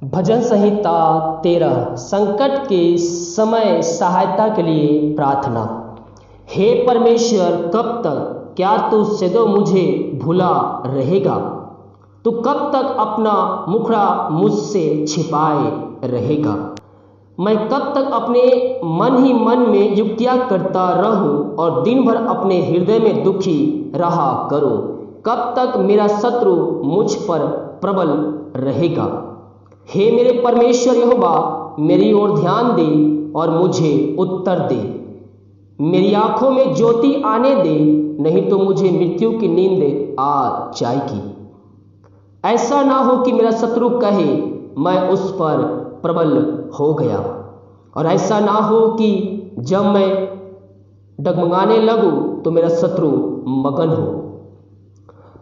भजन संहिता 13। संकट के समय सहायता के लिए प्रार्थना। हे परमेश्वर, कब तक? क्या तू सदैव मुझे भूला रहेगा? तू कब तक अपना मुखड़ा मुझसे छिपाए रहेगा? मैं कब तक अपने मन ही मन में युक्तियाँ करता रहूं और दिन भर अपने हृदय में दुखी रहा करूं? कब तक मेरा शत्रु मुझ पर प्रबल रहेगा? हे मेरे परमेश्वर यहोवा, मेरी ओर ध्यान दे और मुझे उत्तर दे। मेरी आंखों में ज्योति आने दे, नहीं तो मुझे मृत्यु की नींद आ जाएगी। ऐसा ना हो कि मेरा शत्रु कहे मैं उस पर प्रबल हो गया, और ऐसा ना हो कि जब मैं डगमगाने लगूं तो मेरा शत्रु मगन हो।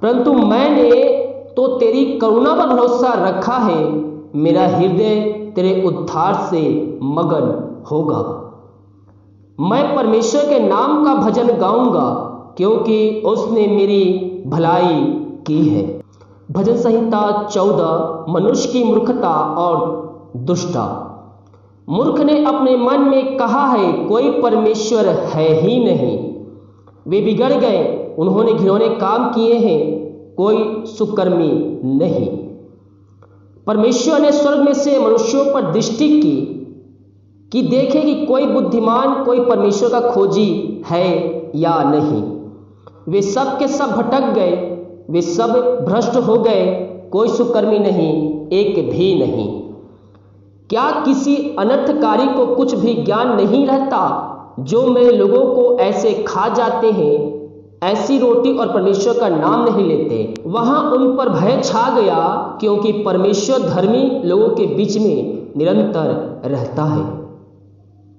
परंतु मैंने तो तेरी करुणा पर भरोसा रखा है। मेरा हृदय तेरे उद्धार से मगन होगा। मैं परमेश्वर के नाम का भजन गाऊंगा, क्योंकि उसने मेरी भलाई की है। भजन संहिता 14। मनुष्य की मूर्खता और दुष्टता। मूर्ख ने अपने मन में कहा है, कोई परमेश्वर है ही नहीं। वे बिगड़ गए, उन्होंने घिनौने काम किए हैं, कोई सुकर्मी नहीं। परमेश्वर ने स्वर्ग में से मनुष्यों पर दृष्टि की कि देखे कि कोई बुद्धिमान, कोई परमेश्वर का खोजी है या नहीं। वे सब के सब भटक गए, वे सब भ्रष्ट हो गए, कोई सुकर्मी नहीं, एक भी नहीं। क्या किसी अनर्थकारी को कुछ भी ज्ञान नहीं रहता? जो मेरे लोगों को ऐसे खा जाते हैं, ऐसी रोटी और परमेश्वर का नाम नहीं लेते। वहां उन पर भय छा गया, क्योंकि परमेश्वर धर्मी लोगों के बीच में निरंतर रहता है।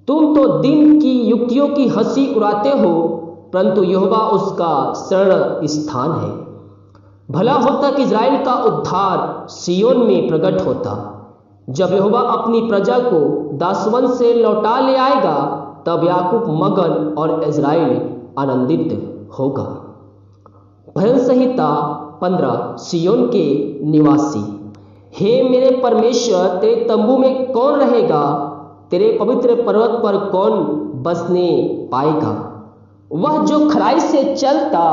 तुम तो दिन की युक्तियों की हंसी उड़ाते हो, परंतु यहोवा उसका शरण स्थान है। भला होता कि इज़राइल का उद्धार सियोन में प्रकट होता। जब यहोवा अपनी प्रजा को दासवन से लौटा ले आएगा, तब याकूब मगन और इज़राइल आनंदित होगा। भजन संहिता 15। सियोन के निवासी। हे मेरे परमेश्वर, तेरे तंबू में कौन रहेगा? तेरे पवित्र पर्वत पर कौन बसने पाएगा? वह जो खराई से चलता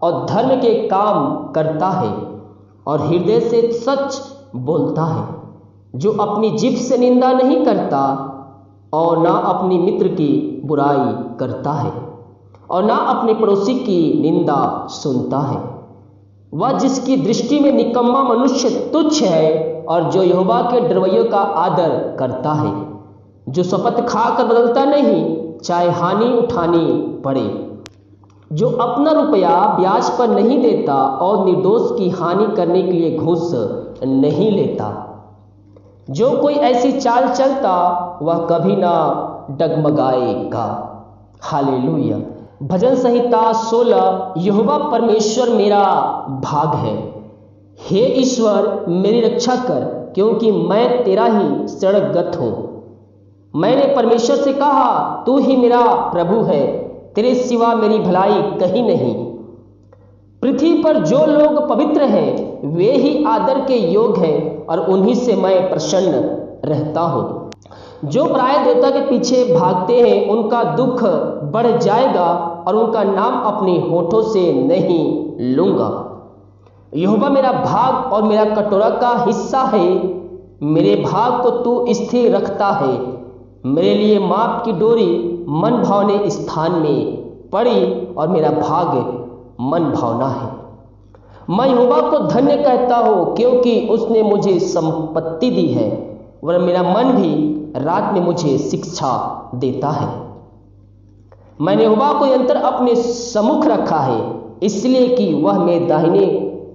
और धर्म के काम करता है और हृदय से सच बोलता है, जो अपनी जीभ से निंदा नहीं करता और ना अपनी मित्र की बुराई करता है और ना अपने पड़ोसी की निंदा सुनता है। वह जिसकी दृष्टि में निकम्मा मनुष्य तुच्छ है और जो यहोवा के डरवैयों का आदर करता है, जो शपथ खाकर बदलता नहीं, चाहे हानि उठानी पड़े, जो अपना रुपया ब्याज पर नहीं देता और निर्दोष की हानि करने के लिए घूस नहीं लेता। जो कोई ऐसी चाल चलता, वह कभी ना डगमगाएगा। हालेलुया। भजन संहिता 16। यहोवा परमेश्वर मेरा भाग है। हे ईश्वर, मेरी रक्षा कर, क्योंकि मैं तेरा ही शरणगत हूँ। मैंने परमेश्वर से कहा, तू ही मेरा प्रभु है, तेरे सिवा मेरी भलाई कहीं नहीं। पृथ्वी पर जो लोग पवित्र हैं, वे ही आदर के योग्य हैं, और उन्हीं से मैं प्रसन्न रहता हूँ। जो पराये देवता के पीछे भागते हैं, उनका दुख बढ़ जाएगा और उनका नाम अपने होठों से नहीं लूंगा। यहोवा मेरा भाग और मेरा कटोरा का हिस्सा है। मेरे भाग को तू स्थिर रखता है। मेरे लिए माप की डोरी मन भावने स्थान में पड़ी और मेरा भाग मन भावना है। मैं यहोवा को धन्य कहता हूँ, क्योंकि उसने मुझे संपत्ति दी है, वरन मेरा मन भी रात में मुझे शिक्षा देता है। मैंने यहोवा को निरंतर अपने सम्मुख रखा है, इसलिए कि वह मेरे दाहिने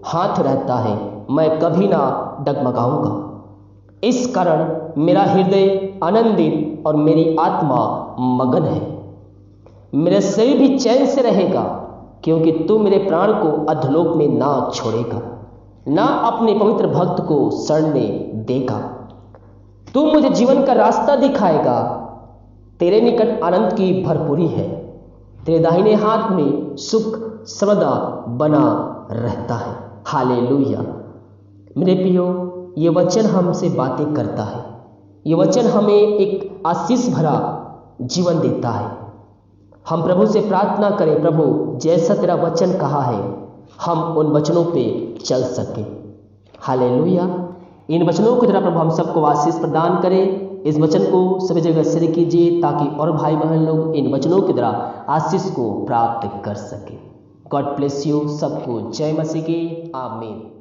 हाथ रहता है, मैं कभी ना डगमगाऊंगा। इस कारण मेरा हृदय आनंदित और मेरी आत्मा मगन है। मेरा शरीर भी चैन से रहेगा, क्योंकि तू मेरे प्राण को अधोलोक में ना छोड़ेगा, ना अपने पवित्र भक्त को सड़ने देगा। तू मुझे जीवन का रास्ता दिखाएगा। तेरे निकट आनंद की भरपूरी है, तेरे दाहिने हाथ में सुख सर्वदा बना रहता है। हालेलुया। मेरे प्रियो, ये वचन हमसे बातें करता है। ये वचन हमें एक आशीष भरा जीवन देता है। हम प्रभु से प्रार्थना करें, प्रभु जैसा तेरा वचन कहा है हम उन वचनों पे चल सकें। हालेलुया। इन वचनों की तरह प्रभु हम सबको आशीष प्रदान करें। इस वचन को सभी जगह शेयर कीजिए ताकि और भाई बहन लोग इन वचनों की तरह आशीष को प्राप्त कर सकें। God bless you. सबको जय मसीह की आमीन।